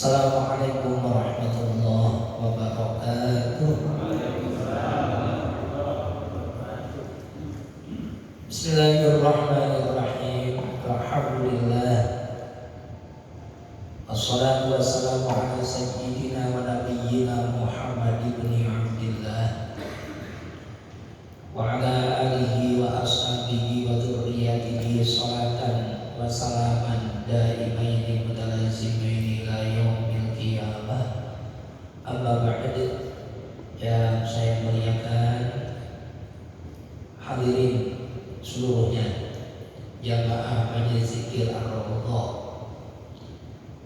Assalamualaikum warahmatullahi wabarakatuh. Bismillahirrahmanirrahim. Alhamdulillah. Assalatu wassalamu ala sayyidina wa nabiyyina Muhammad ibn Abdillah wa ala alihi wa ashabihi wa dzurriyyatihi salatan wa salaman daimaini mutalazimaini ila yaumil qiyamah. Amma ba'd. Yang saya muliakan hadirin seluruhnya, jamaah majelis zikir Ar-Raudhah,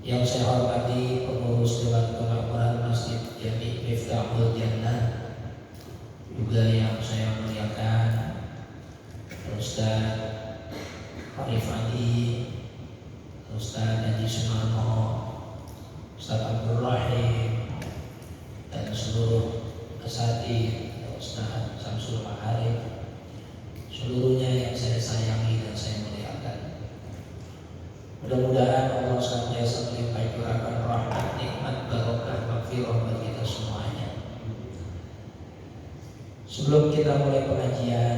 yang saya hormati pengurus Dewan Kemakmuran Masjid Jami' Miftahul Jannah, juga yang saya muliakan Ustaz Arif Adi, Ustaz Haji Sumarno, Ustaz Abdul Rahim, dan seluruh asatidz, Ustaz Samsul Ma'arif, seluruhnya yang saya sayangi dan saya muliakan. Mudah-mudahan Allah senantiasa melimpahi curahkan rahmat, nikmat, barokah, maghfirah bagi kita semuanya. Sebelum kita mulai pengajian,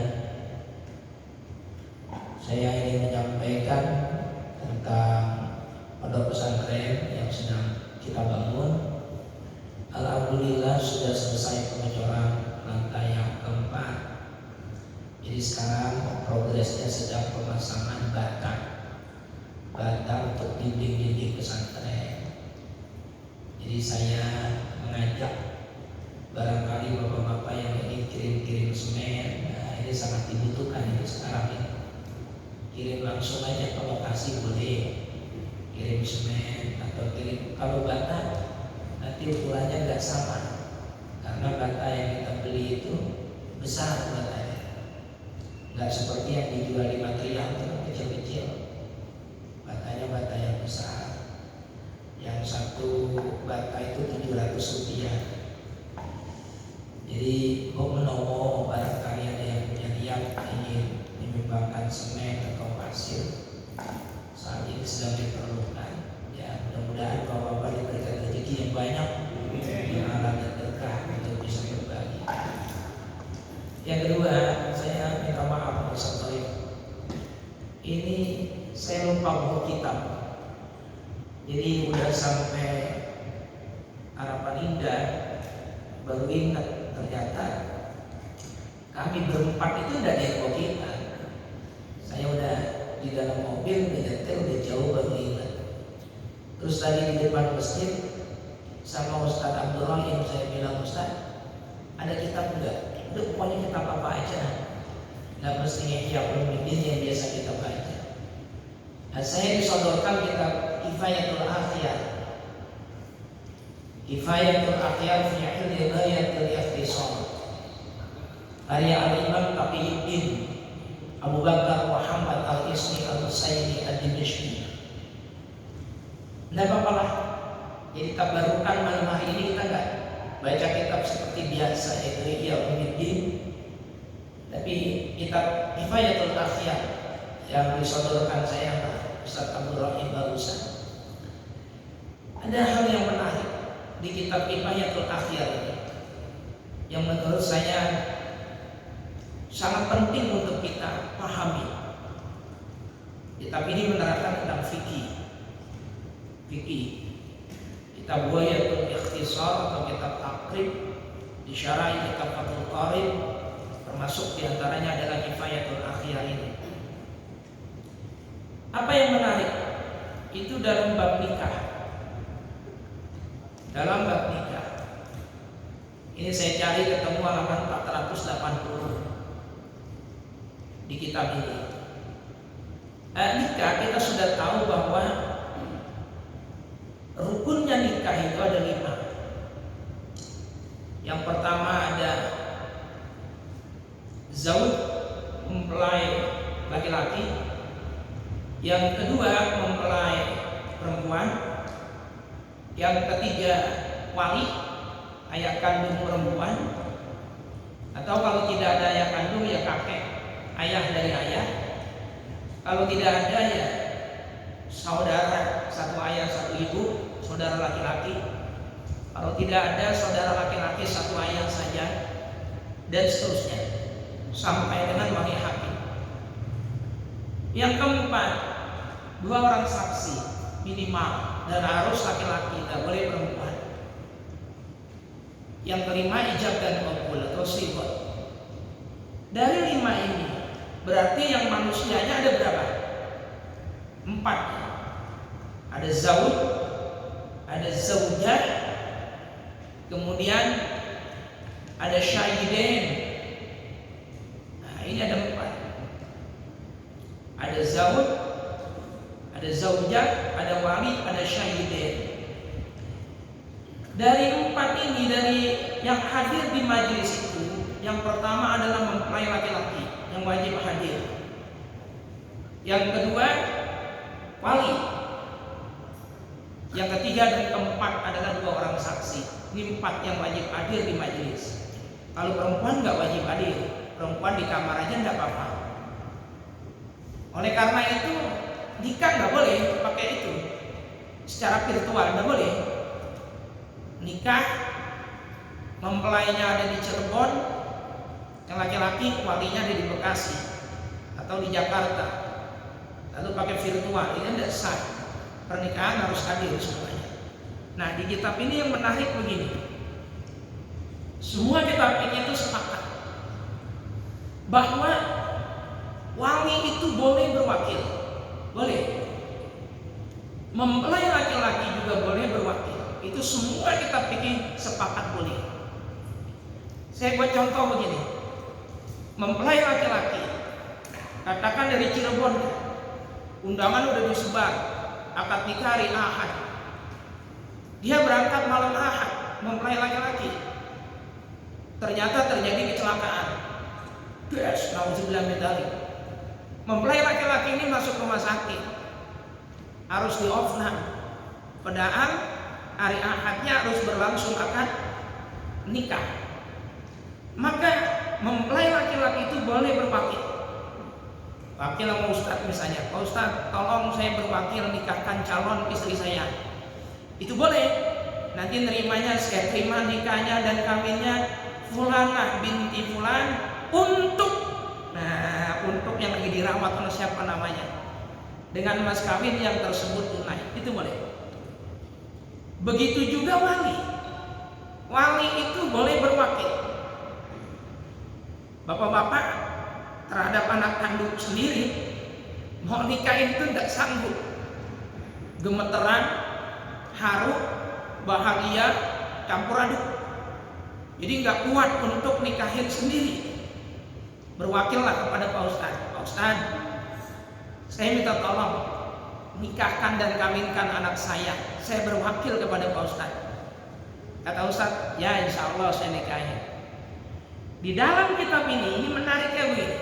saya ingin menyampaikan tentang pondok pesantren yang sedang kita bangun. Alhamdulillah sudah selesai pengecoran lantai yang keempat. Jadi sekarang progresnya sedang pemasangan bata untuk dinding-dinding pesantren. Jadi saya mengajak barangkali bapak-bapak yang ingin kirim-kirim semen, nah ini sangat dibutuhkan ini sekarang ini. Kirim langsung aja ke lokasi boleh, kirim semen atau kirim. Kalau bata nanti ukurannya nggak sama, karena bata yang kita beli itu besar batanya, nggak seperti yang dijual di material itu kecil-kecil. Batanya bata yang besar, yang satu bata itu 700 rupiah. Jadi menomo barangkali ada yang punya niat ingin menyumbangkan semen atau pasir, saat ini sedang diperlukan. Ya, mudah-mudahan bapak-bapak diberikan rezeki yang banyak, yang halal dan berkah untuk bisa berbagi. Yang kedua, saya minta maaf Ustaz Arif. Ini saya lupa buku kitab. Jadi udah sampai Harapan Indah, baru ingat ternyata kami berempat itu tidak ada yang mau kita. Saya udah di dalam mobil, menyetir udah jauh baru ingat. Terus tadi di depan masjid sama Ustaz Abdul Rahim saya bilang, Ustaz ada kitab enggak? Udah pokoknya kitab apa aja, nggak mestinya Ihya Ulumuddin yang biasa kita baca. Nah, saya disodorkan kitab Kifayatul Akhyar, Kifayatul Akhyar fi Ilmi Ghayatil Ikhtisar, karya Al-Imam Taqiyuddin Abu Bakar Muhammad Al-Isni Al-Husaini Al-Dimashqi. Nah, apa-apalah. Jadi tabarukan malam hari ini kita enggak baca kitab seperti biasa yaitu Ihya Ulumuddin, tapi kitab Kifayatul Akhyar yang disodorkan saya Ustaz Abdul Rahim barusan. Ada hal yang menarik di kitab Kifayatul Akhyar ini yang menurut saya sangat penting untuk kita pahami. Kitab ini menerangkan tentang fikih. Kitab Ghayatul Ikhtisar atau kitab takrib disyarahi kitab Fathul Qarib, termasuk diantaranya adalah Kifayatul Akhyar ini. Apa yang menarik? Itu dalam bab nikah. Dalam bab nikah. Ini saya cari ketemu halaman 480 di kitab ini. Nikah kita sudah tahu bahwa rukunnya nikah itu ada 5. Yang pertama ada zauj, mempelai laki-laki. Yang kedua mempelai perempuan. Yang ketiga wali, ayah kandung perempuan. Atau kalau tidak ada ayah kandung ya kakek, ayah dari ayah. Kalau tidak ada ya saudara, satu ayah satu ibu. saudara laki-laki. Kalau tidak ada saudara laki-laki satu ayah saja, dan seterusnya sampai dengan wali hakim. Yang keempat, 2 orang saksi minimal, dan harus laki-laki, tidak boleh perempuan. Yang kelima, ijab dan qabul atau sigot. Dari 5 ini berarti yang manusianya ada berapa? 4. Ada zauj, ada zaujah, kemudian ada syahidain. Nah, ini ada 4. Ada zauj, ada zaujah, ada wali, ada syahidain. Dari 4 ini, dari yang hadir di majelis itu, yang pertama adalah mempelai laki-laki yang wajib hadir. Yang kedua, wali. Yang ketiga dan keempat adalah 2 orang saksi. Ini 4 yang wajib hadir di majelis. Kalau perempuan nggak wajib hadir, perempuan di kamar aja nggak apa-apa. Oleh karena itu, nikah nggak boleh pakai itu, secara virtual nggak boleh. Nikah mempelainya ada di Cirebon, yang laki-laki walinya ada di Bekasi atau di Jakarta, lalu pakai virtual, ini tidak sah. Pernikahan harus hadir semuanya. Nah, di kitab ini yang menarik begini, semua kitab ini itu sepakat bahwa wali itu boleh berwakil, boleh. Mempelai laki-laki juga boleh berwakil. Itu semua kitab fikih sepakat boleh. Saya buat contoh begini. Mempelai laki-laki, katakan dari Cirebon, undangan udah disebar, akad nikah hari Ahad. Dia berangkat malam Ahad, mempelai laki-laki. Ternyata terjadi kecelakaan. Des, nauzubillah min dzalik. Mempelai laki-laki ini masuk rumah sakit, harus di-offnam. Padahal hari Ahadnya harus berlangsung akad nikah. Maka mempelai laki-laki itu boleh berwakil. Wakil sama ustadz misalnya, Pak Ustadz tolong saya berwakil nikahkan calon istri saya. Itu boleh. Nanti nerimanya, saya terima nikahnya dan kawinnya Fulanah binti Fulan untuk yang lagi dirawat oleh siapa namanya, dengan mas kawin yang tersebut tunai. Itu boleh. Begitu juga wali. Wali itu boleh berwakil. Bapak-bapak terhadap anak kandung sendiri mau nikahin itu tidak sanggup, gemeteran, haru, bahagia, campur aduk. Jadi nggak kuat untuk nikahin sendiri. Berwakillah kepada Pak Ustadz. Pak Ustadz, saya minta tolong nikahkan dan kawinkan anak saya. Saya berwakil kepada Pak Ustadz. Kata Ustadz, ya insya Allah saya nikahin. Di dalam kitab ini menariknya begini.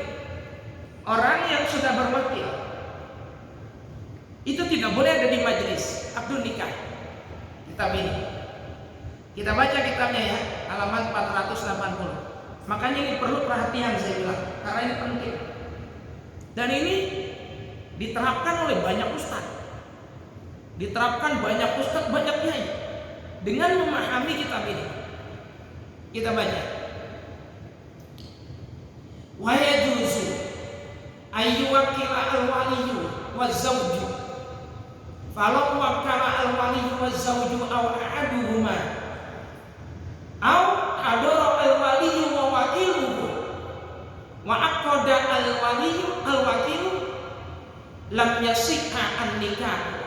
Orang yang sudah berwakil itu tidak boleh ada di majelis akad nikah. Kitab ini kita baca kitabnya ya, halaman 480. Makanya ini perlu perhatian saya bilang, karena ini penting. Dan ini diterapkan oleh banyak ustadz, diterapkan banyak ustadz, banyak kiai dengan memahami kitab ini. Kita baca. Wa yajuzu ayyuwakkila al-waliyyu waz-zawju falau wakkala al-waliyyu waz-zawju aw ahaduhuma aw hadara al-waliyyu wa wakiluhu wa aqada al-waliyyu al-wakilu lam yasihha an-nikah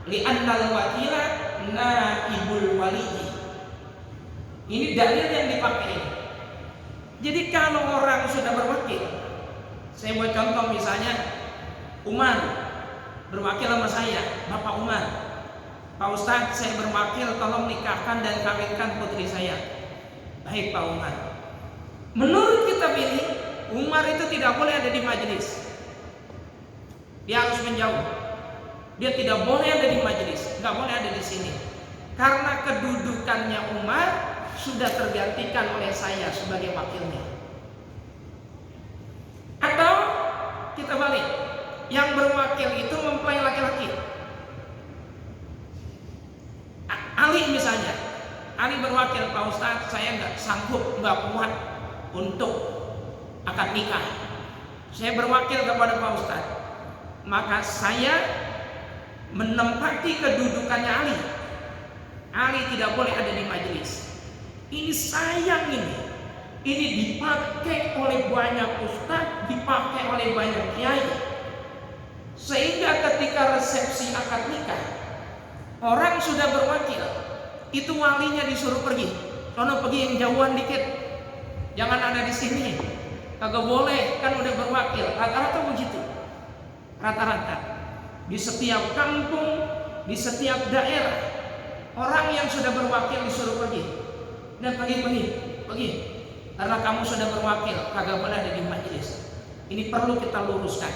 li'anna al-wakila naibul waliyyi. Ini dalil yang dipakai. Jadi kalau orang sudah berwakil, saya buat contoh misalnya Umar berwakil sama saya, Bapak Umar, Pak Ustadz saya berwakil tolong nikahkan dan kawinkan putri saya. Baik Pak Umar. Menurut kitab ini Umar itu tidak boleh ada di majelis. Dia harus menjauh. Dia tidak boleh ada di majelis, nggak boleh ada di sini. Karena kedudukannya Umar sudah tergantikan oleh saya sebagai wakilnya. Atau kita balik, yang berwakil itu mempelai laki-laki. berwakil, Pak Ustadz, saya nggak sanggup, nggak kuat untuk akad nikah. Saya berwakil kepada Pak Ustadz, maka saya menempati kedudukannya Ali. Ali tidak boleh ada di majelis. Ini sayang ini. Ini dipakai oleh banyak ustadz, dipakai oleh banyak kiai. Sehingga ketika resepsi akad nikah, orang sudah berwakil, itu walinya disuruh pergi. Sono pergi yang jauhan dikit, jangan ada di sini. Kagak boleh, kan udah berwakil. Rata-rata begitu. Rata-rata di setiap kampung, di setiap daerah, orang yang sudah berwakil disuruh pergi. Dan pergi. Karena kamu sudah berwakil, kagak boleh ada di majelis. Ini perlu kita luruskan.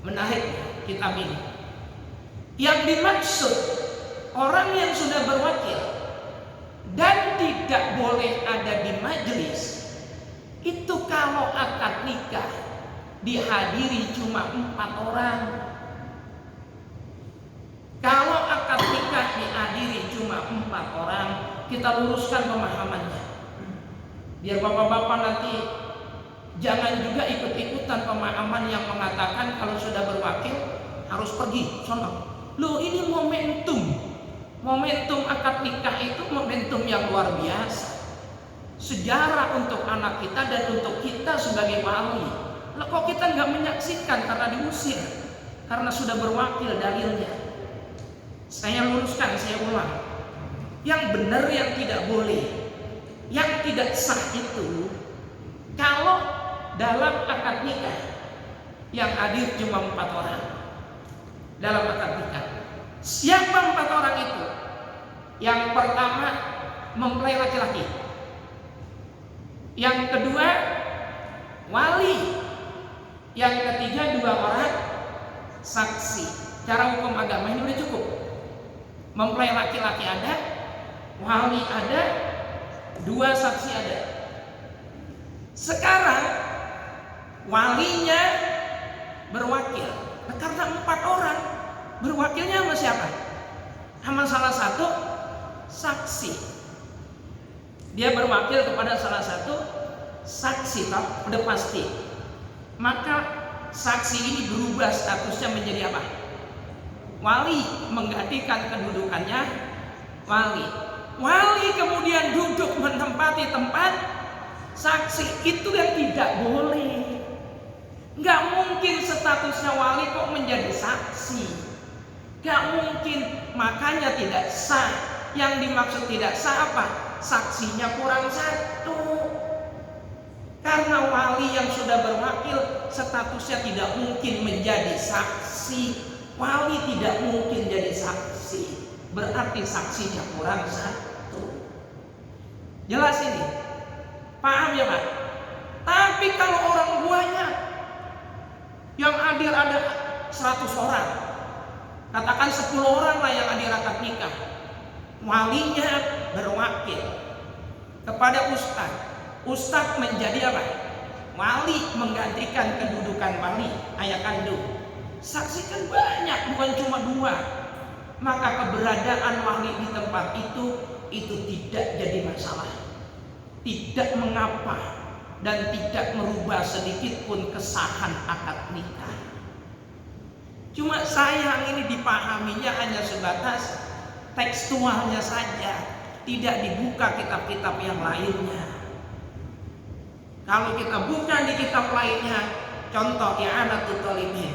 Menarik kitab ini. Yang dimaksud orang yang sudah berwakil dan tidak boleh ada di majelis, itu kalau akad nikah dihadiri cuma 4 orang. Kalau akad nikah dihadiri cuma 4 orang, kita luruskan pemahamannya. Biar bapak-bapak nanti jangan juga ikut-ikutan pemahaman yang mengatakan kalau sudah berwakil harus pergi. Sono. Loh, ini momentum. Momentum akad nikah itu momentum yang luar biasa. Sejarah untuk anak kita dan untuk kita sebagai wali. Lah kok kita nggak menyaksikan karena diusir? Karena sudah berwakil dalilnya. Saya luruskan, saya ulang. Yang benar, yang tidak boleh, yang tidak sah itu kalau dalam akad nikah yang hadir cuma 4 orang. Dalam akad nikah, siapa 4 orang itu? Yang pertama, mempelai laki-laki. Yang kedua, wali. Yang ketiga, 2 orang saksi. Cara hukum agama ini udah cukup. Mempelai laki-laki ada, wali ada, 2 saksi ada. Sekarang walinya berwakil. Nah, karena 4 orang, berwakilnya sama siapa? Sama salah satu saksi. Dia berwakil kepada salah satu saksi, tak? Udah pasti. Maka saksi ini berubah statusnya menjadi apa? Wali, menggantikan kedudukannya wali. Wali kemudian duduk menempati tempat saksi. Itu yang tidak boleh. Nggak mungkin statusnya wali kok menjadi saksi. Nggak mungkin, makanya tidak sah. Yang dimaksud tidak sah apa? Saksinya kurang 1. Karena wali yang sudah berwakil statusnya tidak mungkin menjadi saksi. Wali tidak mungkin jadi saksi. Berarti saksinya kurang 1. Jelas ini? Paham ya Pak? Tapi kalau orang banyak, yang hadir ada 100 orang, katakan 10 orang lah yang hadir akad nikah, walinya berwakil kepada ustadz. Ustadz menjadi apa? Wali, menggantikan kedudukan wali, ayah kandung. Saksi kan banyak, bukan cuma 2. Maka keberadaan wali di tempat itu tidak jadi masalah, tidak mengapa, dan tidak merubah sedikit pun kesahan akad nikah. Cuma sayang ini dipahaminya hanya sebatas tekstualnya saja, tidak dibuka kitab-kitab yang lainnya. Kalau kita buka di kitab lainnya, contoh I'anatul Talibin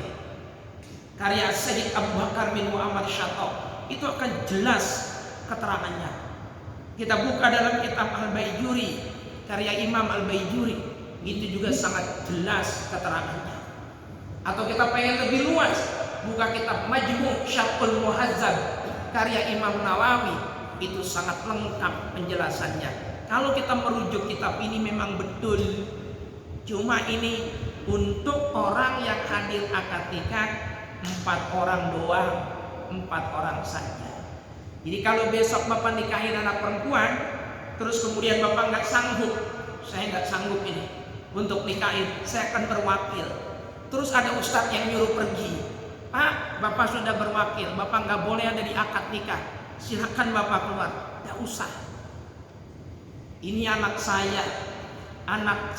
karya Syekh Abu Bakar bin Muhammad Syatto, itu akan jelas keterangannya. Kita buka dalam kitab Al-Baijuri karya Imam Al-Baijuri, itu juga sangat jelas keterangannya. Atau kita pengen lebih luas, buka kitab Majmu' Syarhul Muhazzab karya Imam Nawawi, itu sangat lengkap penjelasannya. Kalau kita merujuk kitab ini memang betul. Cuma ini untuk orang yang hadir akad nikah 4 orang doang, 4 orang saja. Jadi kalau besok Bapak nikahin anak perempuan, terus kemudian Bapak nggak sanggup, saya nggak sanggup ini untuk nikahin, saya akan berwakil. Terus ada ustadz yang nyuruh pergi, Pak, Bapak sudah berwakil, Bapak nggak boleh ada di akad nikah, silakan Bapak keluar. Nggak usah. Ini anak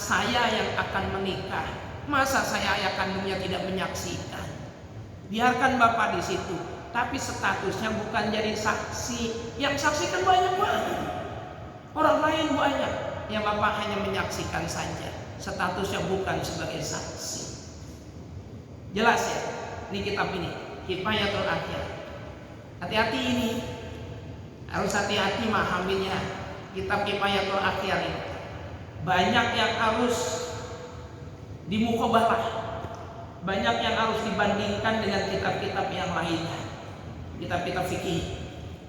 saya yang akan menikah. Masa saya ayah kandungnya tidak menyaksikan? Biarkan bapak di situ, tapi statusnya bukan jadi saksi. Yang saksikan banyak banget, orang lain banyak, yang bapak hanya menyaksikan saja. Statusnya bukan sebagai saksi. Jelas ya? Ini kitab ini, Kifayatul Akhir. Hati-hati ini, harus hati-hati memahaminya. Kitab Kifayatul Akhir ini banyak yang harus dimukabalah, banyak yang harus dibandingkan dengan kitab-kitab yang lainnya, kitab-kitab fikih.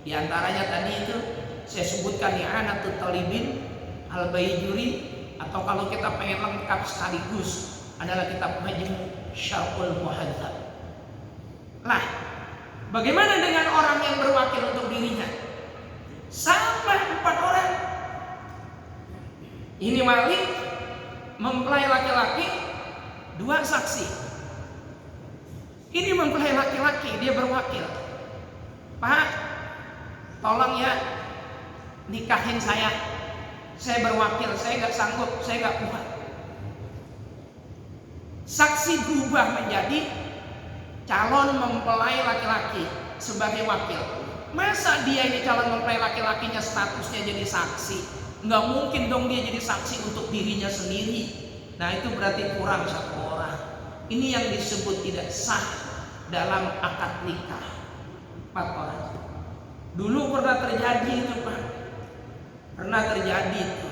Di antaranya tadi itu saya sebutkan I'anatul Talibin Al-Baijuri, atau kalau kita pengen lengkap sekaligus adalah kitab Majmu' Syarhul Muhadzab. Lah, bagaimana dengan orang yang berwakil untuk dirinya? Sama 4 orang. Ini Malik mempelai laki-laki, 2 saksi. Ini mempelai laki-laki, dia berwakil. Pak, tolong ya nikahin saya berwakil, saya gak sanggup, saya gak kuat. Saksi berubah menjadi calon mempelai laki-laki sebagai wakil. Masa dia ini calon mempelai laki-lakinya statusnya jadi saksi? Nggak mungkin dong dia jadi saksi untuk dirinya sendiri. Nah itu berarti kurang 1 orang. Ini yang disebut tidak sah dalam akad nikah. 4 orang. Dulu pernah terjadi itu Pak. Pernah terjadi itu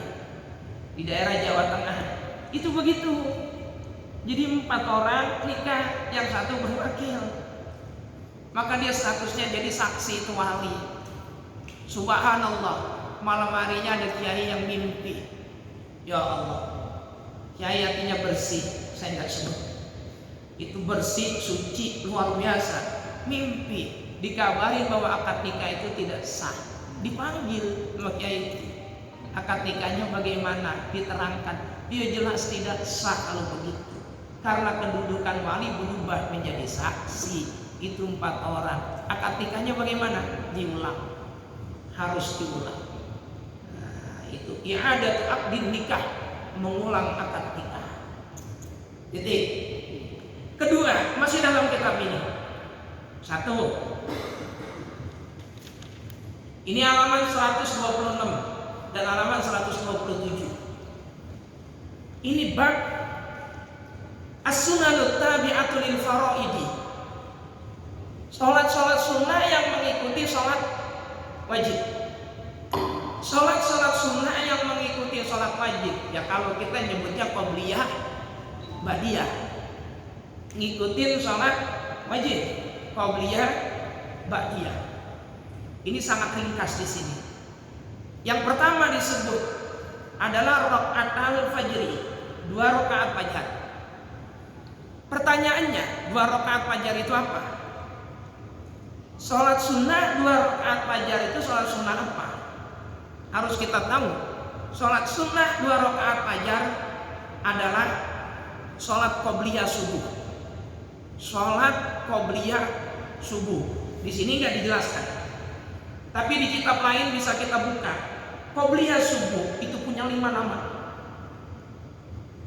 di daerah Jawa Tengah. Itu begitu. Jadi 4 orang nikah, yang 1 berwakil. Maka dia statusnya jadi saksi, itu wali. Subhanallah. Malam harinya ada kiai yang mimpi. Ya Allah, kiai hatinya bersih, saya nggak sebut. Itu bersih, suci, luar biasa. Mimpi, dikabarin bahwa akad nikah itu tidak sah. Dipanggil sama kiai itu. Akad nikahnya bagaimana? Diterangkan. Dia jelas tidak sah kalau begitu. Karena kedudukan wali berubah menjadi saksi. Itu 4 orang. Akad nikahnya bagaimana? Diulang. Harus diulang. Itu i'adat aqdin nikah, mengulang akad nikah. Titik. Kedua, masih dalam kitab ini. 1. Ini halaman 126 dan halaman 127. Ini bab as-sunanut tabi'atu lil faraidi. Salat-salat sunnah yang mengikuti salat wajib. Salat-salat sunnah yang mengikuti salat wajib. Ya kalau kita nyebutnya qobliyah, ba'diyah. Ngikutin salat wajib, qobliyah, ba'diyah. Ini sangat ringkas di sini. Yang pertama disebut adalah rakaatul fajri, 2 rakaat fajar. Pertanyaannya, 2 rakaat fajar itu apa? Salat sunnah 2 rakaat fajar itu salat sunnah apa? Harus kita tahu. Salat sunnah 2 rakaat fajar adalah salat qobliyah subuh. Salat qobliyah subuh. Di sini nggak dijelaskan. Tapi di kitab lain bisa kita buka. Qobliyah subuh itu punya 5 nama.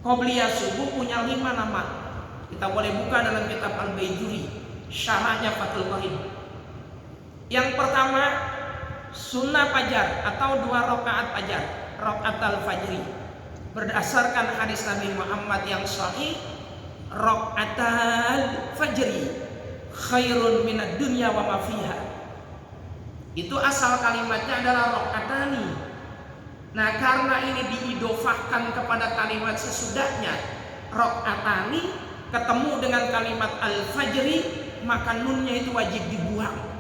Qobliyah subuh punya 5 nama. Kita boleh buka dalam kitab Al-Baijuri, syarahnya Fathul Qarim. Yang pertama, sunnah fajar atau 2 rakaat fajar, rakaatul fajri. Berdasarkan hadis Nabi Muhammad yang sahih, rakaatul fajri khairun minad dunya wa ma fiha. Itu asal kalimatnya adalah rakaatani. Nah, karena ini diidofahkan kepada kalimat sesudahnya, rakaatani ketemu dengan kalimat al-fajri, maka nunnya itu wajib dibuang.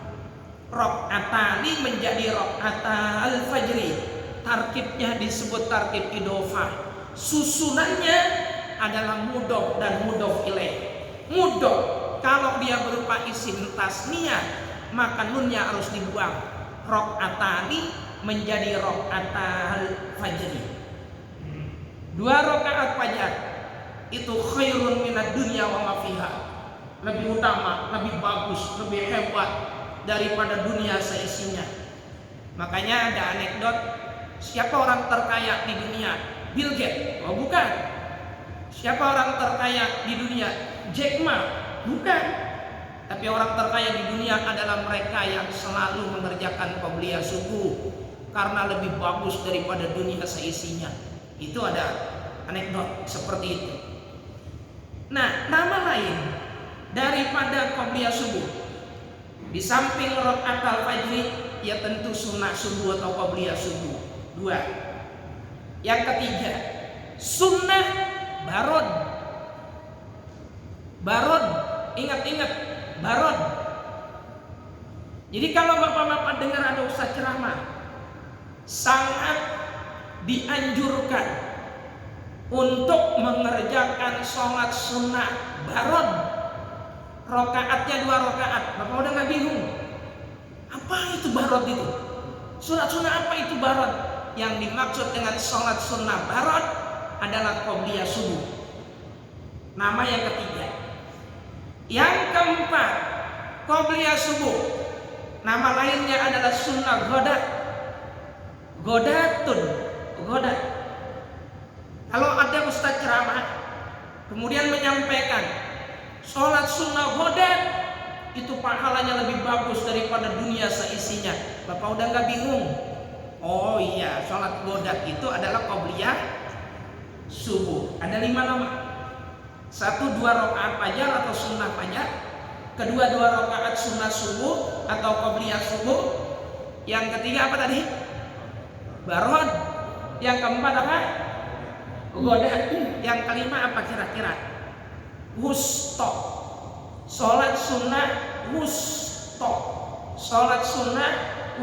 Rakaatani menjadi rakaatul fajri. Tarkibnya disebut tarkib idofah. Susunannya adalah mudhof dan mudhof ilaih. Mudhof kalau dia berupa isim tasniyah, maka nunnya harus dibuang. Rakaatani menjadi rakaatul fajri. 2 rakaat fajar itu khairun minad dunya wa ma fiha. Lebih utama, lebih bagus, lebih hebat daripada dunia seisinya. Makanya ada anekdot Siapa orang terkaya di dunia? Bill Gates? Oh bukan. Siapa orang terkaya di dunia? Jack Ma? Bukan. Tapi orang terkaya di dunia adalah mereka yang selalu mengerjakan qobliyah subuh karena lebih bagus daripada dunia seisinya. Itu ada anekdot seperti itu. Nah, nama lain daripada qobliyah subuh di samping rakaat al-fajri, ya tentu sunnah subuh atau qobliyah subuh. 2. Yang ketiga, sunnah barod. Barod, ingat-ingat barod. Jadi kalau bapak-bapak dengar ada ustaz ceramah, sangat dianjurkan untuk mengerjakan sholat sunnah barod. Rokaatnya 2 rokaat. Bapak udah nggak bingung? Apa itu barod itu? Sholat sunnah apa itu barod? Yang dimaksud dengan sholat sunnah barod adalah qobliyah subuh. Nama yang ketiga. Yang keempat, qobliyah subuh. Nama lainnya adalah sunnah goda. Godatun. Goda. Kalau ada ustaz ceramah kemudian menyampaikan sholat sunnah goda itu pahalanya lebih bagus daripada dunia seisinya, bapak udah nggak bingung? Oh iya, sholat godat itu adalah qobliyah subuh. Ada 5 nama. 1 2 rakaat fajar atau sunnah fajar. Kedua 2 rakaat sunnah subuh atau qobliyah subuh. Yang ketiga apa tadi? Barod. Yang keempat apa? Godat. Yang kelima apa kira-kira? Wusto. Sholat sunnah wusto. Sholat sunnah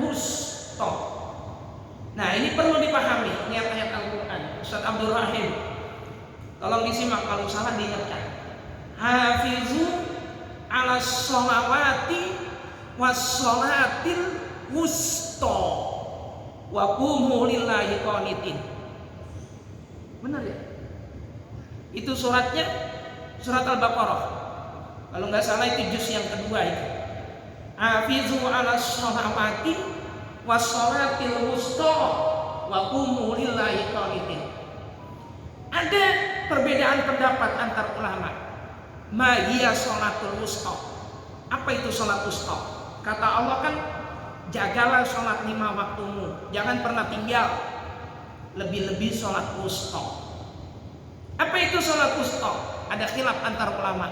wusto. Nah ini perlu dipahami, ini ayat Al-Quran. Ustaz Abdul Rahim, tolong disimak, kalau salah diingatkan. Hafizu ala sholawati was sholatil wusto wa qumu lillahi qanitin. Benar ya? Itu suratnya surat Al-Baqarah. Kalau nggak salah itu juz yang kedua itu. Hafizu ala sholawati wassalatil wusta wa qumu lillahi qanitin. Ada perbedaan pendapat antar ulama. Ma hiya sholatul wusta? Apa itu sholat wusta? Kata Allah kan, jagalah sholat 5 waktumu, jangan pernah tinggal, lebih-lebih sholat wusta. Apa itu sholat wusta? Ada khilaf antar ulama.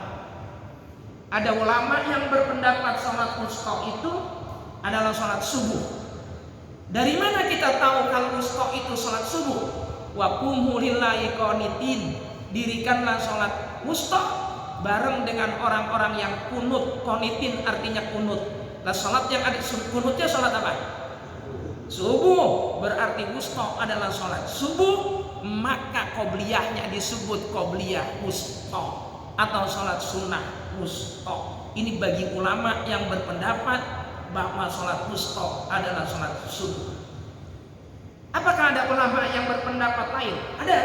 Ada ulama yang berpendapat sholat wusta itu adalah sholat subuh. Dari mana kita tahu kalau wusta itu sholat subuh? Wa qumu lillahi qanitin. Dirikanlah sholat wusta bareng dengan orang-orang yang kunut. Qanitin artinya kunut. Nah sholat yang ada kunutnya sholat apa? Subuh. Berarti wusta adalah sholat subuh, maka qobliyahnya disebut qobliyah wusta atau sholat sunnah wusta. Ini bagi ulama yang berpendapat bahwa sholat wusta adalah sholat subuh. Apakah ada ulama yang berpendapat lain? Ada.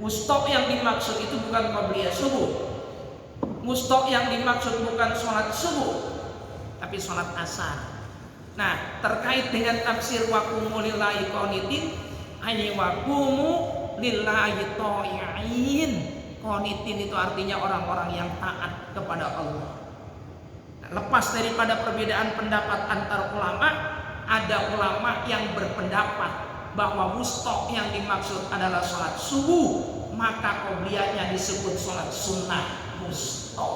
Wusta yang dimaksud itu bukan qobliyah subuh. Wusta yang dimaksud bukan sholat subuh, tapi sholat asar. Nah, terkait dengan tafsir waqumu lillahi qanitin, hanya waqumu lillahi thai'in. Qanitin itu artinya orang-orang yang taat kepada Allah. Lepas daripada perbedaan pendapat antar ulama, ada ulama yang berpendapat bahwa wusta yang dimaksud adalah sholat subuh, maka qobliyahnya disebut sholat sunnah wusta.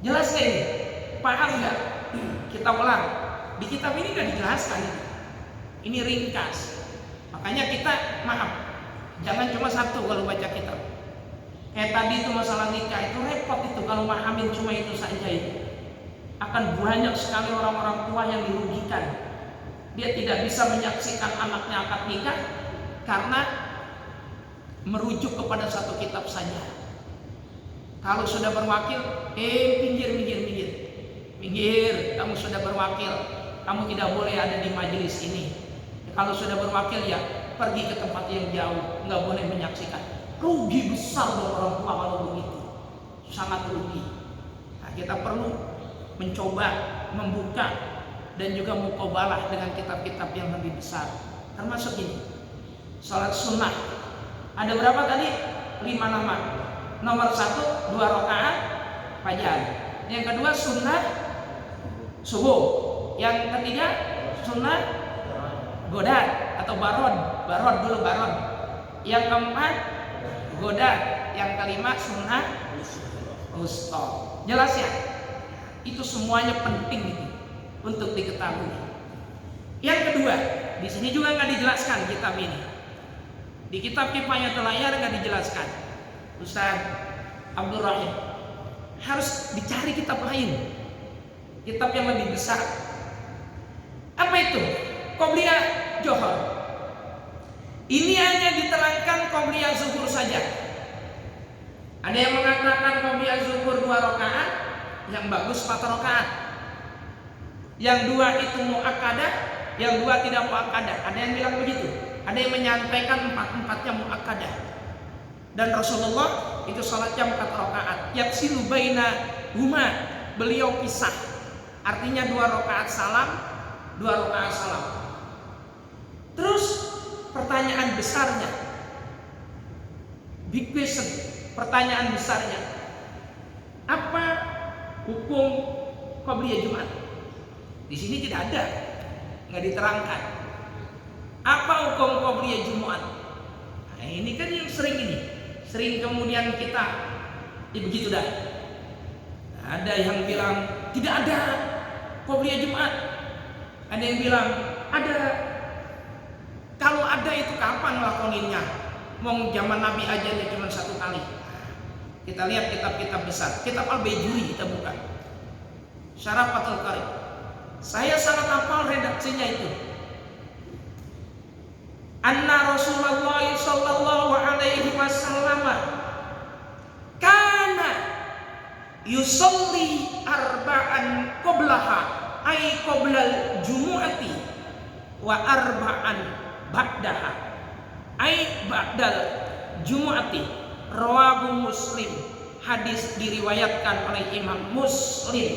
Jelas nggak ini? Paham nggak? Kita ulang. Di kitab ini nggak dijelaskan. Ini ringkas. Makanya kita jangan cuma satu kalau baca kitab. Kayak tadi itu masalah nikah, itu repot itu kalau pahamin cuma itu saja itu. Akan banyak sekali orang-orang tua yang dirugikan. Dia tidak bisa menyaksikan anaknya akad nikah karena merujuk kepada satu kitab saja. Kalau sudah berwakil, minggir, kamu sudah berwakil, kamu tidak boleh ada di majelis ini. Kalau sudah berwakil ya pergi ke tempat yang jauh, nggak boleh menyaksikan. Rugi besar dong orang tua kalau begitu, sangat rugi. Nah, kita perlu mencoba membuka dan juga muqabalah dengan kitab-kitab yang lebih besar. termasuk ini. Salat sunnah ada berapa tadi? 5 nama. Nomor 1 2 rakaat fajar. Yang kedua sunnah subuh. Yang ketiga sunnah godad atau barod dulu barod. Yang keempat godad. Yang kelima sunnah wusta. Jelas ya? Itu semuanya penting gitu untuk diketahui. Yang kedua, di sini juga nggak dijelaskan kitab ini. Di kitab Kifayatul Layar nggak dijelaskan. Ustaz Abdul Rahim, harus dicari kitab lain, kitab yang lebih besar. Apa itu? Qobliyah Johor. Ini hanya diterangkan Qobliyah Zuhur saja. Ada yang mengatakan Qobliyah Zuhur 2 rakaat, yang bagus 4 rakaat. Yang 2 itu muakkadah, yang 2 tidak muakkadah. Ada yang bilang begitu. Ada yang menyampaikan 4-4-nya muakkadah. Dan Rasulullah itu salatnya 4 rakaat. Yafsilu baina huma, beliau pisah. Artinya 2 rakaat salam, 2 rakaat salam. Terus pertanyaan besarnya, big question, pertanyaan besarnya, apa hukum Qobliyah Jumat? Di sini tidak ada, nggak diterangkan. Apa hukum Qobliyah Jumat? Nah, ini kan yang sering kemudian kita, ya begitu dah. Ada yang bilang tidak ada Qobliyah Jumat. Ada yang bilang ada. Kalau ada itu kapan lakoninnya? Mau zaman Nabi aja itu cuma 1 kali. Kita lihat kitab-kitab besar. Kitab Al-Baijuri kita buka. Syarah Fathul Qarib. Saya sangat hafal redaksinya itu. Anna Rasulullah sallallahu alaihi wasallam kana yusalli arba'an qablaha ay qablal jumu'ati wa arba'an ba'daha ay ba'dal jumu'ati. Rawahu Muslim. Hadis diriwayatkan oleh Imam Muslim.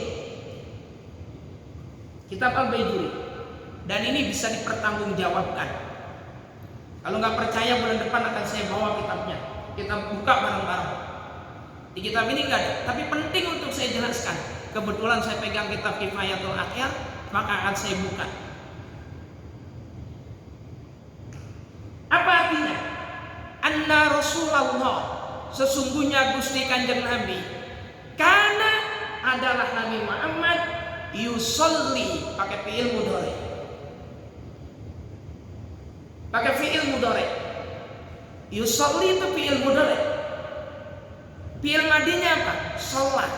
Kitab Al-Baijuri. Dan ini bisa dipertanggungjawabkan. Kalau nggak percaya bulan depan akan saya bawa kitabnya. Kita buka bareng-bareng. Di kitab ini nggak ada, tapi penting untuk saya jelaskan. Kebetulan saya pegang kitab Kifayatul Layar, maka akan saya buka. Apa artinya? Anna Rasulullah, sesungguhnya Gusti Kanjeng Nabi, karena adalah Nabi Muhammad, yusolli, pakai fi'il mudhari. Pakai fi'il mudhari. Yusolli itu fi'il mudhari. Fi'il madinya apa? Sholat.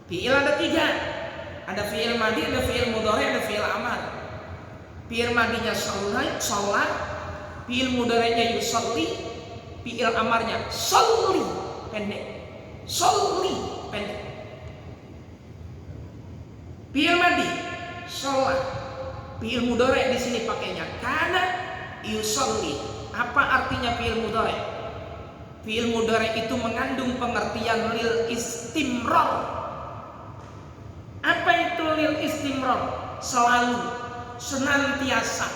Fi'il ada 3. Ada fi'il madi, ada fi'il mudhari, ada fi'il amar. Fi'il madinya sholat, fi'il mudharinya yusolli, fi'il amarnya sholli, pendek. Sholli, pendek. Fi'il madi sholat, fi'il mudhari di sini pakainya kana yusolli. Apa artinya fi'il mudhari? Fi'il mudhari itu mengandung pengertian lil istimrar. Apa itu lil istimrar? Selalu, senantiasa,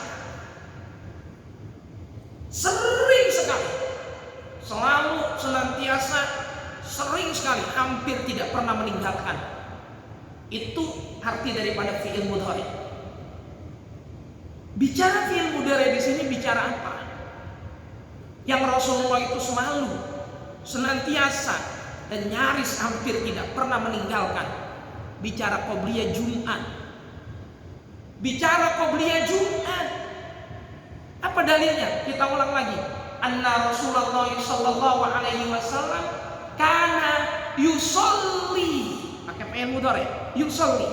sering sekali, selalu, senantiasa, sering sekali, hampir tidak pernah meninggalkan. Itu arti daripada fi'il mudhari. Bicara fi'il mudhari di sini bicara apa? Yang Rasulullah itu selalu, senantiasa, dan nyaris hampir tidak pernah meninggalkan. Bicara Qobliyah Jumat. Bicara Qobliyah Jumat. Apa dalilnya? Kita ulang lagi. Anna Rasulullah sallallahu alaihi wasallam kana yusolli, pakai fi'il mudhari, yusolli.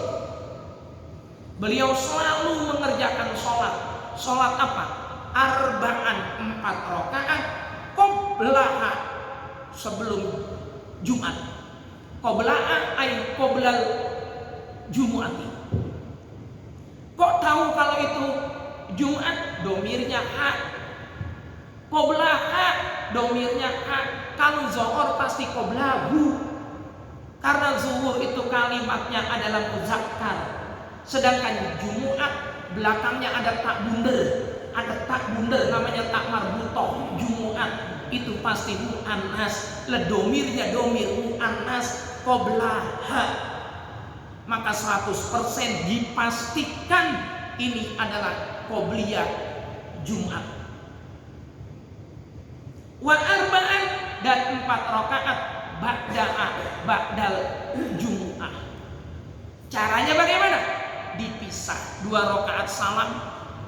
Beliau selalu mengerjakan sholat. Sholat apa? Arba'an, 4 rakaat, qoblaha, sebelum Jumat. Qoblaha ay qoblal Jumu'ati. Kok tahu kalau itu Jumat? Domirnya ha. Qoblaha, domirnya ha. Kalau zuhur pasti qoblahu, karena zuhur itu kalimatnya adalah muzakkar. Sedangkan Jumu'at belakangnya ada tak bundel, ada tak bundar namanya tak marbutoh Jumat, itu pasti mu'annas, domirnya domir mu'annas qoblaha. Maka 100% dipastikan ini adalah qobliyah Jumat. Wa arba'an, dan 4 rakaat ba'dal Jum'ah. Caranya bagaimana? Dipisah, 2 rakaat salam,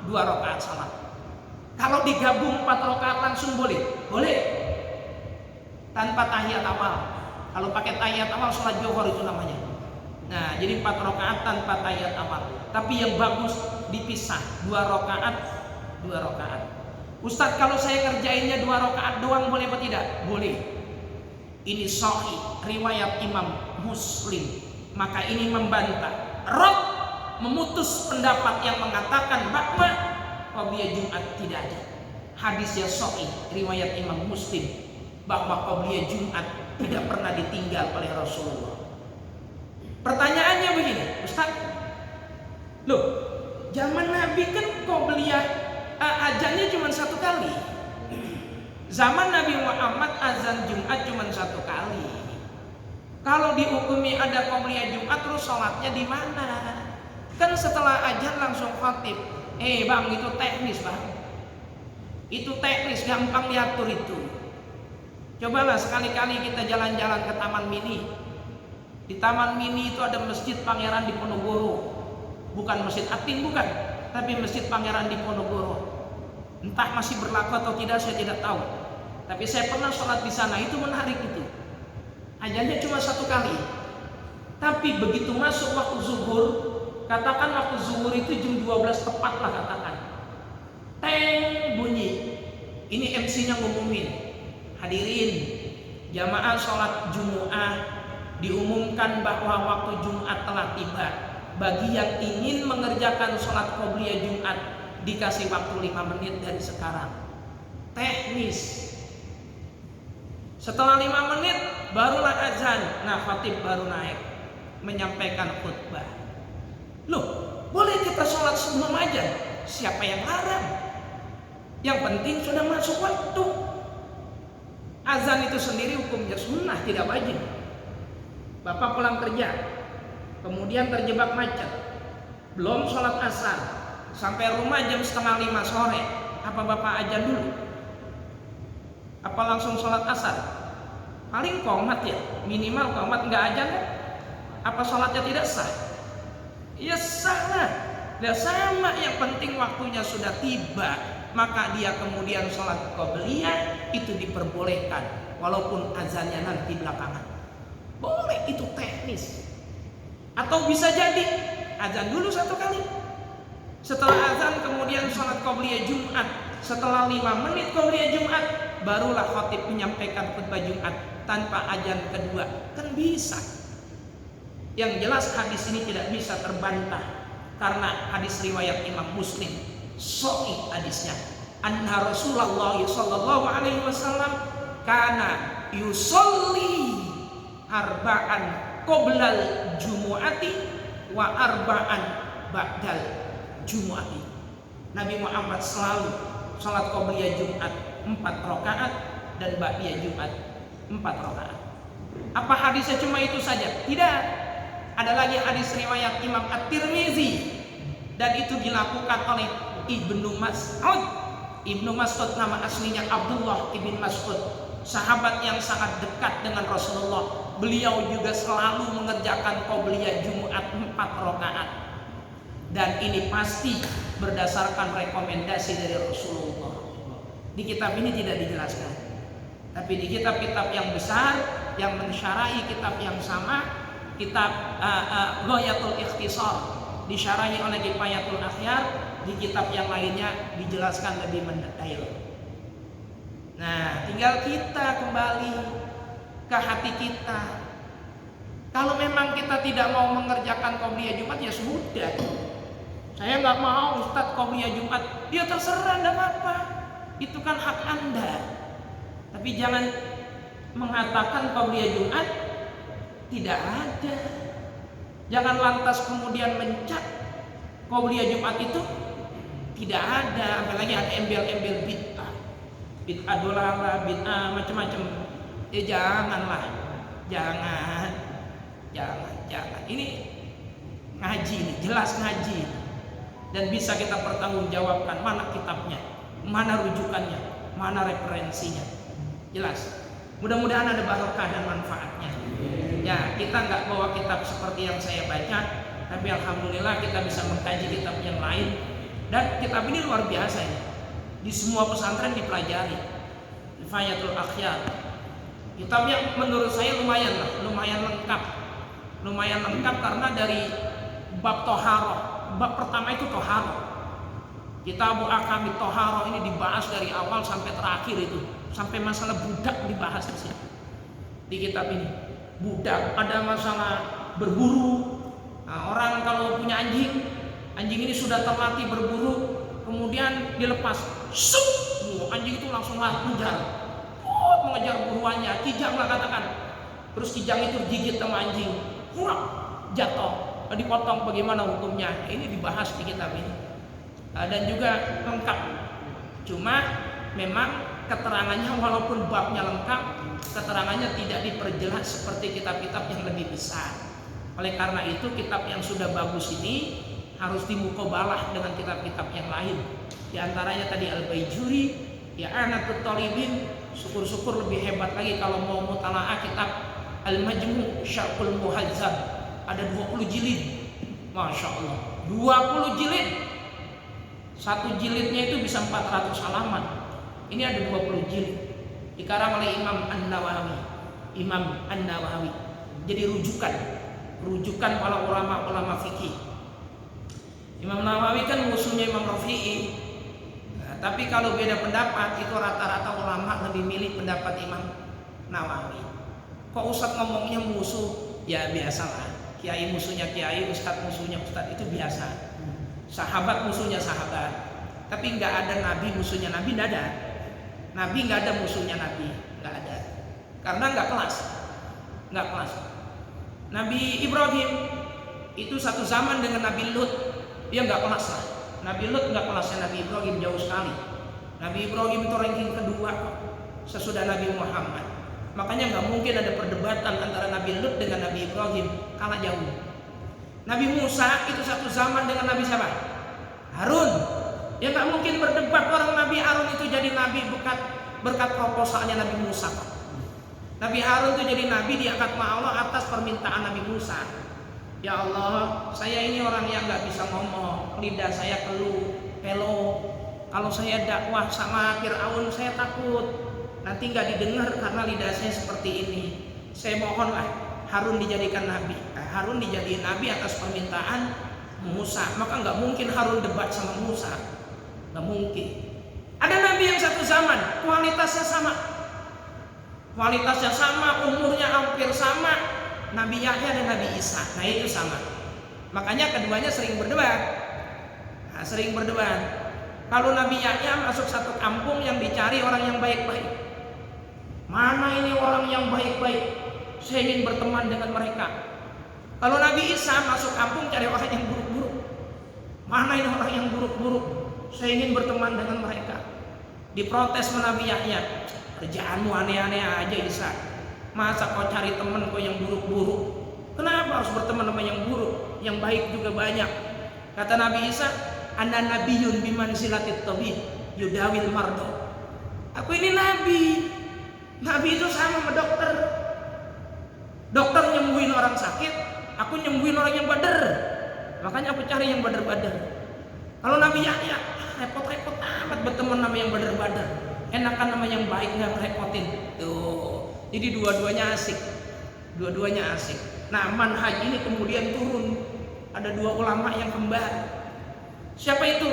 2 rakaat salam. Kalau digabung 4 rakaat langsung boleh? Boleh. Tanpa tahiyat awal. Kalau pakai tahiyat awal sholat Zuhur itu namanya. Nah, jadi 4 rakaat tanpa tahiyat awal. Tapi yang bagus dipisah, 2 rakaat, 2 rakaat. Ustadz, kalau saya ngerjainnya 2 rakaat doang boleh apa tidak? Boleh. Ini sahih riwayat Imam Muslim. Maka ini membantah, memutus pendapat yang mengatakan bahwa qobliyah Jumat tidak ada. Hadisnya sahih riwayat Imam Muslim bahwa qobliyah Jumat tidak pernah ditinggal oleh Rasulullah. Pertanyaannya begini, Ustaz, loh, zaman Nabi kan qobliyah azannya cuma 1 kali. Zaman Nabi Muhammad azan Jumat cuma 1 kali. Kalau dihukumi ada qobliyah Jumat, terus sholatnya di mana? Kan setelah azan langsung khatib. Bang, itu teknis bang. Itu teknis, gampang diatur itu. Cobalah sekali-kali kita jalan-jalan ke Taman Mini. Di Taman Mini itu ada Masjid Pangeran Diponegoro. Bukan Masjid Atin, bukan, tapi Masjid Pangeran Diponegoro. Entah masih berlaku atau tidak, saya tidak tahu. Tapi saya pernah sholat di sana, itu menarik itu. Azannya cuma 1 kali. Tapi begitu masuk waktu zuhur, katakan waktu zuhur itu jam 12 tepat lah katakan. Teng bunyi. Ini MC-nya ngumumin. Hadirin, jamaah sholat Jumu'ah, diumumkan bahwa waktu Jumat telah tiba. Bagi yang ingin mengerjakan sholat qobliyah Jumat, dikasih waktu 5 menit dari sekarang. Teknis. Setelah 5 menit barulah azan. Nah, khatib baru naik menyampaikan khutbah. Loh, boleh kita sholat sebelum azan? Siapa yang larang? Yang penting sudah masuk waktu. Azan itu sendiri hukumnya sunnah, tidak wajib. Bapak pulang kerja, kemudian terjebak macet, belum sholat asar, sampai rumah jam 4:30 sore. Apa bapak azan dulu? Apa langsung sholat asar? Paling qomat ya, minimal qomat, nggak azan kan? Apa sholatnya tidak sah? Ya sah lah. Ya sama, yang penting waktunya sudah tiba, maka dia kemudian sholat qobliyah itu diperbolehkan, walaupun azannya nanti belakangan. Boleh, itu teknis. Atau bisa jadi azan dulu 1 kali, setelah azan kemudian sholat qobliyah Jumat, setelah 5 menit qobliyah Jumat barulah khatib menyampaikan khutbah Jumat tanpa azan kedua. Kan bisa. Yang jelas hadis ini tidak bisa terbantah karena hadis riwayat Imam Muslim, sahih hadisnya. Anna Rasulullah sallallahu alaihi wasallam kana yusolli arba'an qoblal jumu'ati wa arba'an ba'dal jumu'ati. Nabi Muhammad selalu salat qobliyah Jumat 4 rakaat dan ba'diyah Jumat 4 rakaat. Apa hadisnya cuma itu saja? Tidak. Ada lagi hadis riwayat Imam At-Tirmizi dan itu dilakukan oleh Ibnu Mas'ud. Ibnu Mas'ud nama aslinya Abdullah ibn Mas'ud, sahabat yang sangat dekat dengan Rasulullah. Beliau juga selalu mengerjakan qobliyah Jumat 4 rakaat. Dan ini pasti berdasarkan rekomendasi dari Rasulullah. Di kitab ini tidak dijelaskan. Tapi di kitab-kitab yang besar yang mensyarahi kitab yang sama, kitab Ghayatul Ikhtisar disyarahi oleh Kifayatul Akhyar, di kitab yang lainnya dijelaskan lebih mendetail. Nah, tinggal kita kembali ke hati kita. Kalau memang kita tidak mau mengerjakan qobliyah Jumat, ya sudah. Saya nggak mau Ustadz qobliyah Jumat, ya terserah, nggak apa-apa. Itu kan hak Anda. Tapi jangan mengatakan qobliyah Jumat tidak ada. Jangan lantas kemudian mencap qobliyah Jumat itu Tidak ada, apalagi ada embel-embel bid'ah. Bid'ah dolala, bid'ah macam-macam. Janganlah. Jangan. Ini ngaji nih, jelas ngaji. Dan bisa kita pertanggungjawabkan mana kitabnya, mana rujukannya, mana referensinya. Jelas. Mudah-mudahan ada barokah dan manfaatnya. Ya, kita nggak bawa kitab seperti yang saya baca, tapi alhamdulillah kita bisa mengkaji kitab yang lain. Dan kitab ini luar biasa ya. Di semua pesantren dipelajari. Kifayatul Akhyar. Kitab yang menurut saya lumayan lengkap. Lumayan lengkap karena dari bab toharoh. Bab pertama itu toharoh. Kitab Ahkamit Toharoh ini dibahas dari awal sampai terakhir itu. Sampai masalah budak dibahas di sini. Di kitab ini. Budak, ada masalah berburu. Nah, orang kalau punya anjing ini sudah terlatih berburu, kemudian dilepas. Anjing itu langsung mengejar. Mengejar buruannya, kijang lah katakan. Terus kijang itu gigit sama anjing. Jatuh, dipotong, bagaimana hukumnya? Ini dibahas di kitab ini. Dan juga lengkap. Cuma memang keterangannya walaupun babnya lengkap, keterangannya tidak diperjelas seperti kitab-kitab yang lebih besar. Oleh karena itu kitab yang sudah bagus ini harus dimukobalah dengan kitab-kitab yang lain. Di antaranya tadi Al-Baijuri, ya Anatut Talibin. Syukur-syukur lebih hebat lagi kalau mau mutalaah kitab Al-Majmu' Syarhul Muhadzab. Ada 20 jilid. Masya Allah, 20 jilid. Satu jilidnya itu bisa 400 halaman. Ini ada 20 jilid. Dikarang oleh Imam An-Nawawi. Jadi rujukan para ulama fikih. Imam Nawawi kan musuhnya Imam Rafi'i. Tapi kalau beda pendapat itu rata-rata ulama lebih milih pendapat Imam Nawawi. Kok Ustadz ngomongnya musuh? Ya biasalah. Kiai musuhnya kiai, ustadz musuhnya ustadz, itu biasa. Sahabat musuhnya sahabat. Tapi nggak ada nabi musuhnya nabi, nggak ada. Nabi nggak ada musuhnya nabi, nggak ada. Karena nggak kelas. Nabi Ibrahim itu satu zaman dengan Nabi Lut, dia nggak kelas lah. Nabi Lut nggak kelasnya Nabi Ibrahim, jauh sekali. Nabi Ibrahim itu ranking kedua sesudah Nabi Muhammad. Makanya nggak mungkin ada perdebatan antara Nabi Lut dengan Nabi Ibrahim, kalah jauh. Nabi Musa itu satu zaman dengan Nabi siapa? Harun. Ya nggak mungkin berdebat orang Nabi Harun itu jadi nabi berkat proposalnya Nabi Musa. Nabi Harun itu jadi nabi diangkat sama Allah atas permintaan Nabi Musa. Ya Allah, saya ini orang yang nggak bisa ngomong, lidah saya keluh, pelo. Kalau saya dakwah sama Fir'aun saya takut nanti nggak didengar karena lidah saya seperti ini. Saya mohonlah Harun dijadikan nabi. Harun dijadikan nabi atas permintaan Musa. Maka nggak mungkin Harun debat sama Musa, nggak mungkin. Ada nabi yang satu zaman, kualitasnya sama, umurnya hampir sama. Nabi Yahya dan Nabi Isa, nah itu sama. Makanya keduanya sering berdebat. Kalau Nabi Yahya masuk satu kampung yang dicari orang yang baik-baik. Mana ini orang yang baik-baik? Saya ingin berteman dengan mereka. Kalau Nabi Isa masuk kampung cari orang yang buruk-buruk. Mana ini orang yang buruk-buruk? Saya ingin berteman dengan mereka. Diprotes sama Nabi Yahya. Kerjaanmu aneh-aneh aja Isa. Masa kau cari teman kau yang buruk-buruk? Kenapa harus berteman sama yang buruk? Yang baik juga banyak. Kata Nabi Isa, ana nabiyun bimanzilatit tabib yudawil mardo. Aku ini nabi. Nabi itu sama sama dokter. Dokter nyembuhin orang sakit, aku nyembuhin orang yang bader. Makanya aku cari yang bader-bader. Kalau Nabi Yahya, repot-repot amat berteman sama yang bader-bader. Enakan sama yang baik, nggak merepotin. Tuh. Jadi dua-duanya asik. Nah, manhaj ini kemudian turun. Ada dua ulama yang kembar. Siapa itu?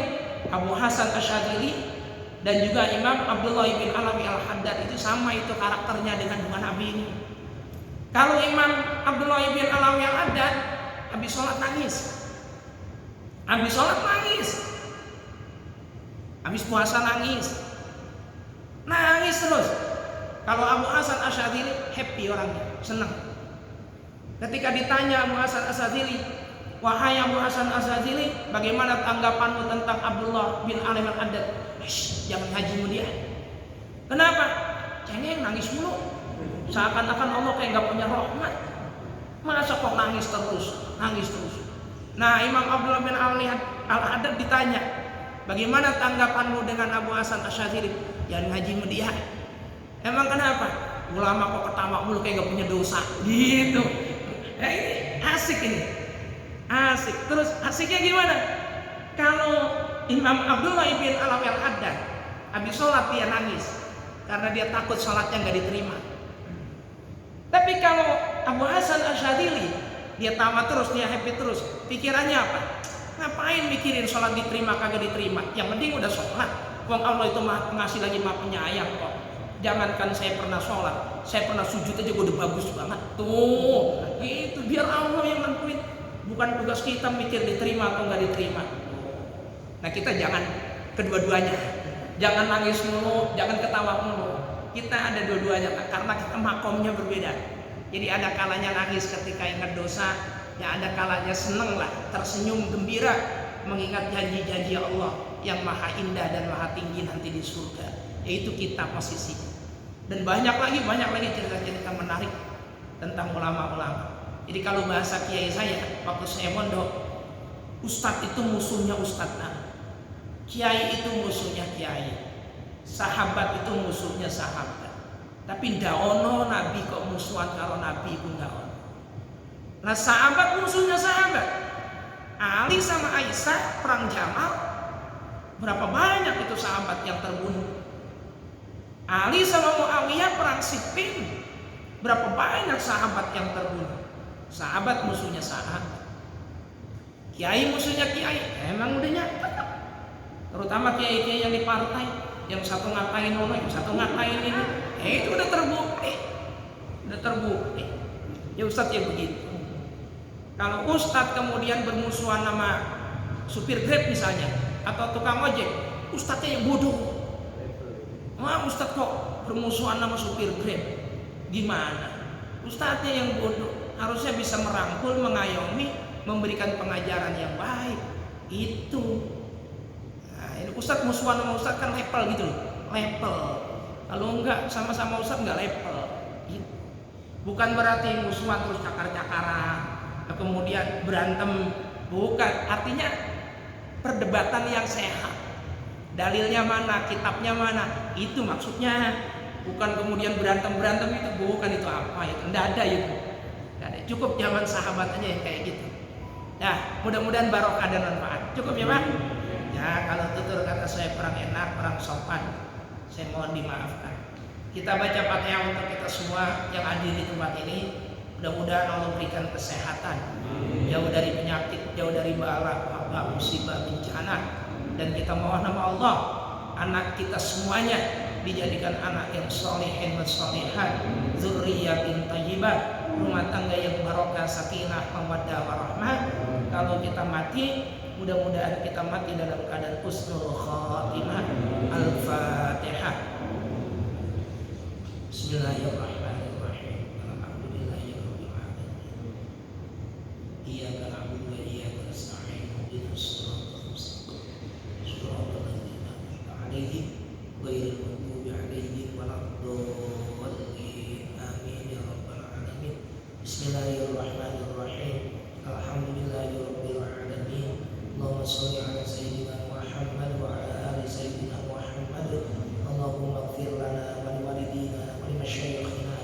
Abu Hasan Asy'adzili dan juga Imam Abdullah bin Alawi Al-Haddad. Itu sama itu karakternya dengan dua nabi ini. Kalau Imam Abdullah bin Alawi Al-Haddad habis sholat nangis. Habis puasa nangis terus. Kalau Abu Hasan Asy'adzili happy orangnya, senang. Ketika ditanya Abu Hasan Asy'adzili, Wahai Abu Hasan Asyadzili, bagaimana tanggapanmu tentang Abdullah bin Alim al-Haddad? Jangan hajimu dia. Kenapa? Cengeng, nangis mulu. Seakan-akan Allah kayak gak punya rahmat. Masa kok nangis terus? Nah, Imam Abdullah bin Alim al-Haddad ditanya, bagaimana tanggapanmu dengan Abu Hasan Asyadzili? Jangan hajimu dia. Emang kenapa? Ulama kok ketawa mulu kayak gak punya dosa. Gitu. Nah, ini asik ini. Asik. Terus asiknya gimana? Kalau Imam Abdullah bin Alim al-Haddad habis sholat dia nangis karena dia takut sholatnya nggak diterima. Tapi kalau Abu Hasan Asyadzili dia tamat terus, dia happy terus, pikirannya apa? Ngapain mikirin sholat diterima kagak diterima? Yang penting udah sholat. Wong Allah itu maha pengasih lagi maha penyayang kok. Jangankan saya pernah sholat, saya pernah sujud aja gue udah bagus banget. Tuh, itu biar Allah yang nentuin. Bukan tugas kita mikir diterima atau nggak diterima. Nah, kita jangan kedua-duanya. Jangan nangis mulu, jangan ketawa mulu. Kita ada dua-duanya karena kita makomnya berbeda. Jadi ada kalanya nangis ketika ingat dosa, ya ada kalanya seneng lah, tersenyum gembira mengingat janji-janji Allah yang maha indah dan maha tinggi nanti di surga. Yaitu kita posisi. Dan banyak lagi cerita-cerita menarik tentang ulama-ulama. Jadi kalau bahasa kiai saya waktu saya mondok, ustadz itu musuhnya ustadz nah. Kiai itu musuhnya kiai. Sahabat itu musuhnya sahabat. Tapi ndak ono nabi kok musuhan karo nabi iku ndak ono. Nah, sahabat musuhnya sahabat. Ali sama Aisyah perang Jamal. Berapa banyak itu sahabat yang terbunuh. Ali sama Muawiyah perang Siffin. Berapa banyak sahabat yang terbunuh. Sahabat musuhnya sahabat. Kiai musuhnya kiai. Emang udah nyata. Terutama kiai-kiai yang di partai, yang satu ngatain ono, yang satu ngatain ini. Itu udah terbukti. Ya Ustadz ya begitu. Kalau Ustadz kemudian bermusuhan sama supir Grab misalnya, atau tukang ojek, Ustadznya yang bodoh. Wah, Ustadz kok bermusuhan sama supir Grab? Gimana? Ustadznya yang bodoh. Harusnya bisa merangkul, mengayomi, memberikan pengajaran yang baik. Itu. Nah, ini Ustadz musuhan sama Ustadz kan level gitu loh. Level. Kalau enggak sama-sama Ustadz enggak level. Gitu. Bukan berarti musuhan terus cakar-cakaran, kemudian berantem. Bukan. Artinya perdebatan yang sehat. Dalilnya mana, kitabnya mana. Itu maksudnya. Bukan kemudian berantem-berantem itu. Bukan itu apa itu. Enggak ada itu. Cukup zaman sahabat aja yang kayak gitu. Nah, mudah-mudahan barokah dan manfaat. Cukup ya Pak? Ya, kalau tutur kata saya kurang enak, kurang sopan, saya mohon dimaafkan. Kita baca Fatihah untuk kita semua yang hadir di tempat ini. Mudah-mudahan Allah berikan kesehatan, jauh dari penyakit, jauh dari bala, wabah, musibah, bencana. Dan kita mohon nama Allah, anak kita semuanya dijadikan anak yang sholihin wa sholihat, dzurriyyatin thayyibah, rumah tangga yang barokah, sakinah, mawaddah, warahmah. Kalau kita mati, mudah-mudahan kita mati dalam keadaan husnul khatimah. Al-Fatihah. Bismillahirrahmanirrahim. Alhamdulillahirabbil alamin. Iyyaka na'budu wa iyyaka nasta'in. Ihdinas siratal mustaqim. Shiratal ladzina an'amta 'alaihim ghairil maghdubi 'alaihim waladdallin. Amin ya rabbal alamin. Bismillahirrahmanirrahim. Alhamdulillahirabbil alamin. Allahumma shalli ala sayyidina Muhammad wa ala ali sayyidina Muhammad. Allahumma ighfir lana wa liwalidina wa limasyayikhina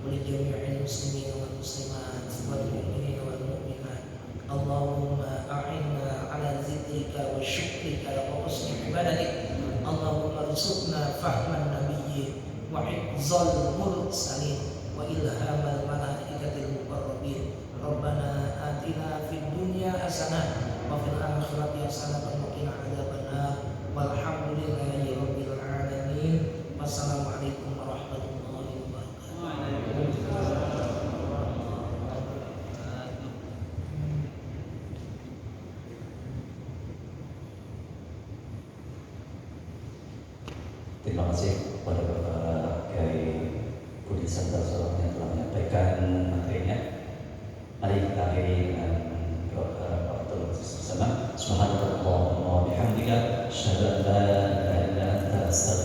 wa li jami'il muslimin wal muslimat wal mu'minin wal mu'minat. Allahumma a'inna ala zikrika wa syukrika wa husni ibadatik. Allahumma rzuqna fahman nabiyyin wa hifzal mursalin wa ilhamal malaikatil muqarrabin. Rabbana atina fid dunya hasanah wa fil akhirati hasanah wa qina adzabannar. Walhamdulillahi rabbil alamin. Wassalamualaikum warahmatullahi wabarakatuh. Terima kasih kepada Bapak Kiai Budi Santoso yang telah menyampaikan materinya. Mari kita akhiri dengan doa asyhadu an la ilaha illa anta astaghfiruka